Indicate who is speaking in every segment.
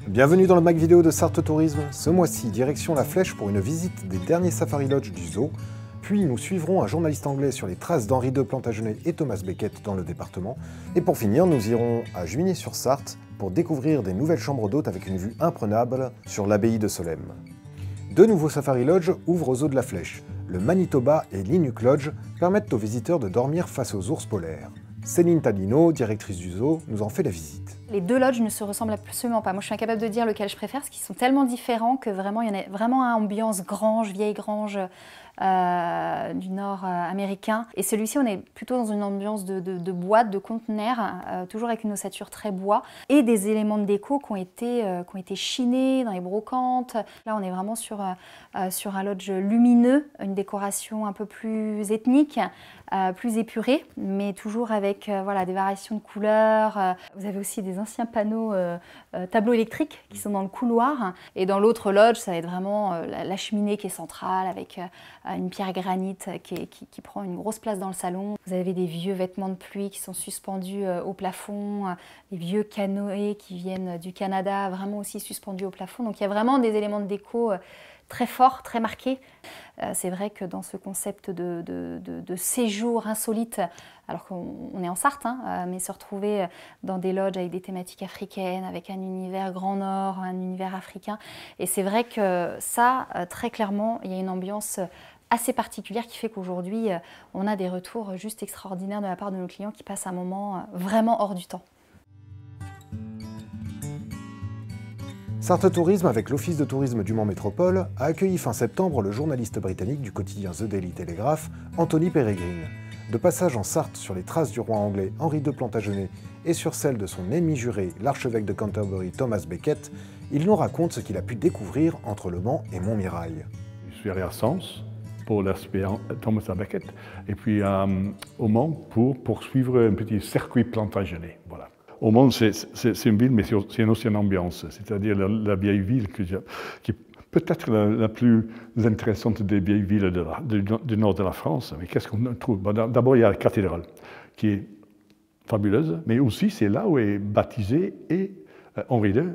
Speaker 1: Bienvenue dans le Mag vidéo de Sarthe Tourisme. Ce mois-ci, direction la Flèche pour une visite des derniers Safari Lodge du zoo. Puis nous suivrons un journaliste anglais sur les traces d'Henri II Plantagenet et Thomas Becket dans le département. Et pour finir, nous irons à Juigné-sur-Sarthe pour découvrir des nouvelles chambres d'hôtes avec une vue imprenable sur l'abbaye de Solesmes. Deux nouveaux Safari Lodge ouvrent aux zoo de la Flèche. Le Manitoba et l'Inuk Lodge permettent aux visiteurs de dormir face aux ours polaires. Céline Tadino, directrice du zoo, nous en fait la visite.
Speaker 2: Les deux lodges ne se ressemblent absolument pas. Moi, je suis incapable de dire lequel je préfère, parce qu'ils sont tellement différents que vraiment, il y en a vraiment une ambiance grange, vieille grange du nord américain. Et celui-ci, on est plutôt dans une ambiance de boîte, de conteneur, toujours avec une ossature très bois, et des éléments de déco qui ont été chinés dans les brocantes. Là, on est vraiment sur un lodge lumineux, une décoration un peu plus ethnique, plus épurée, mais toujours avec voilà, des variations de couleurs. Vous avez aussi des anciens panneaux tableaux électriques qui sont dans le couloir. Et dans l'autre lodge, ça va être vraiment la cheminée qui est centrale avec une pierre granite qui prend une grosse place dans le salon. Vous avez des vieux vêtements de pluie qui sont suspendus au plafond, des vieux canoës qui viennent du Canada, vraiment aussi suspendus au plafond. Donc il y a vraiment des éléments de déco très forts, très marqués. C'est vrai que dans ce concept de séjour insolite, alors qu'on est en Sarthe, hein, mais se retrouver dans des lodges avec des thématiques africaines, avec un univers Grand Nord, un univers africain. Et c'est vrai que ça, très clairement, il y a une ambiance assez particulière qui fait qu'aujourd'hui, on a des retours juste extraordinaires de la part de nos clients qui passent un moment vraiment hors du temps.
Speaker 1: Sarthe Tourisme, avec l'Office de tourisme du Mans Métropole, a accueilli fin septembre le journaliste britannique du quotidien The Daily Telegraph, Anthony Peregrine. De passage en Sarthe sur les traces du roi anglais Henri II Plantagenet et sur celles de son ennemi juré, l'archevêque de Canterbury Thomas Becket, il nous raconte ce qu'il a pu découvrir entre Le Mans et Montmirail.
Speaker 3: Je suis allé à Sens pour l'aspect Thomas Becket et puis au Mans pour poursuivre un petit circuit Plantagenet. Voilà. Au Mans, c'est une ville, mais c'est aussi une ambiance, c'est-à-dire la vieille ville qui est peut-être la plus intéressante des vieilles villes du nord de la France. Mais qu'est-ce qu'on trouve? D'abord, il y a la cathédrale, qui est fabuleuse, mais aussi c'est là où est baptisé Henri II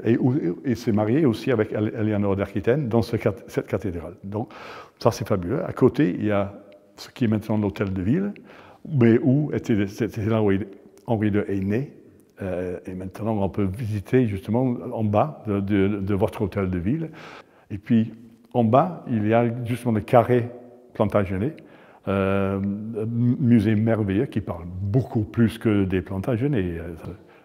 Speaker 3: et s'est marié aussi avec Éléonore d'Aquitaine dans cette cathédrale. Donc ça, c'est fabuleux. À côté, il y a ce qui est maintenant l'hôtel de ville, mais c'était là où Henri II est né. Et maintenant, on peut visiter justement en bas de votre hôtel de ville. Et puis, en bas, il y a justement le carré Plantagenet, musée merveilleux qui parle beaucoup plus que des Plantagenets.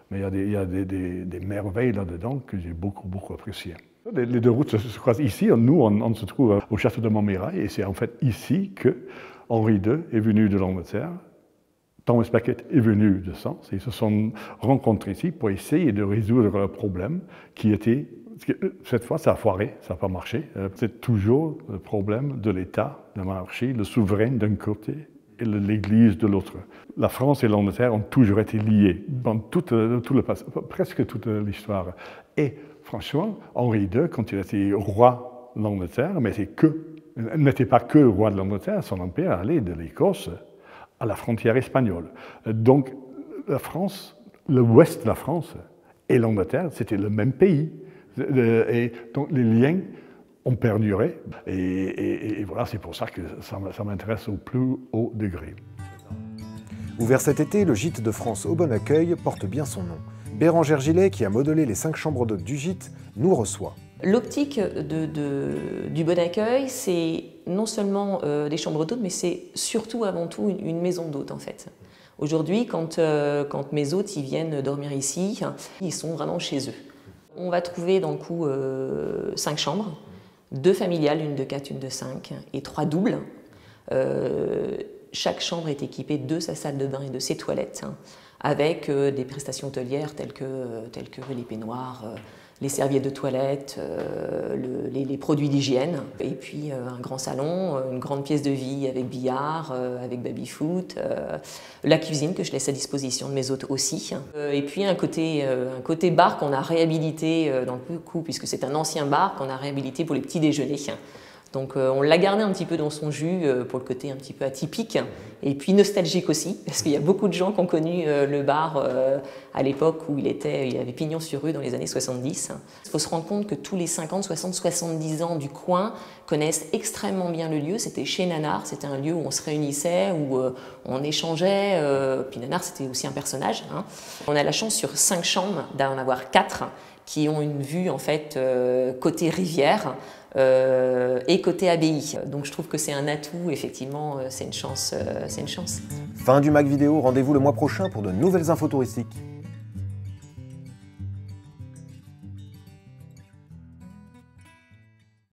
Speaker 3: Mais il y a des merveilles là-dedans que j'ai beaucoup appréciées. Les deux routes se croisent ici. Nous, on se trouve au château de Montmirail. Et c'est en fait ici que Henri II est venu de l'Angleterre. Thomas Becket est venu de Sens et ils se sont rencontrés ici pour essayer de résoudre le problème qui était, cette fois ça a foiré, ça n'a pas marché, c'est toujours le problème de l'État, de la monarchie, le souverain d'un côté et l'Église de l'autre. La France et l'Angleterre ont toujours été liés dans presque toute l'histoire. Et franchement, Henri II, quand il était roi de l'Angleterre, n'était pas que roi de l'Angleterre, son empire allait de l'Écosse à la frontière espagnole. Donc la France, l'ouest de la France et l'Angleterre, c'était le même pays. Et donc les liens ont perduré. Et voilà, c'est pour ça que ça m'intéresse au plus haut degré.
Speaker 1: Ouvert cet été, le gîte de France Au Bon Accueil porte bien son nom. Bérangère Gillet, qui a modelé les 5 chambres d'hôtes du gîte, nous reçoit.
Speaker 4: L'optique du Bon Accueil, c'est non seulement des chambres d'hôtes, mais c'est surtout avant tout une maison d'hôtes en fait. Aujourd'hui, quand mes hôtes ils viennent dormir ici, ils sont vraiment chez eux. On va trouver dans le coup 5 chambres, 2 familiales, une de 4, une de 5 et 3 doubles. Chaque chambre est équipée de sa salle de bain et de ses toilettes, avec des prestations hôtelières telles que les peignoirs, les serviettes de toilette, les produits d'hygiène, et puis un grand salon, une grande pièce de vie avec billard, avec baby-foot, la cuisine que je laisse à disposition de mes hôtes aussi, et puis un côté bar qu'on a réhabilité dans le coup, puisque c'est un ancien bar qu'on a réhabilité pour les petits déjeuners. Donc on l'a gardé un petit peu dans son jus pour le côté un petit peu atypique et puis nostalgique aussi, parce qu'il y a beaucoup de gens qui ont connu le bar à l'époque où il avait pignon sur rue dans les années 70. Il faut se rendre compte que tous les 50, 60, 70 ans du coin connaissent extrêmement bien le lieu. C'était chez Nanar, c'était un lieu où on se réunissait, où on échangeait. Puis Nanar, c'était aussi un personnage. Hein. On a la chance sur 5 chambres d'en avoir 4 qui ont une vue en fait côté rivière. Et côté abbaye. Donc je trouve que c'est un atout, effectivement, c'est une chance.
Speaker 1: Fin du Mac Vidéo, rendez-vous le mois prochain pour de nouvelles infos touristiques.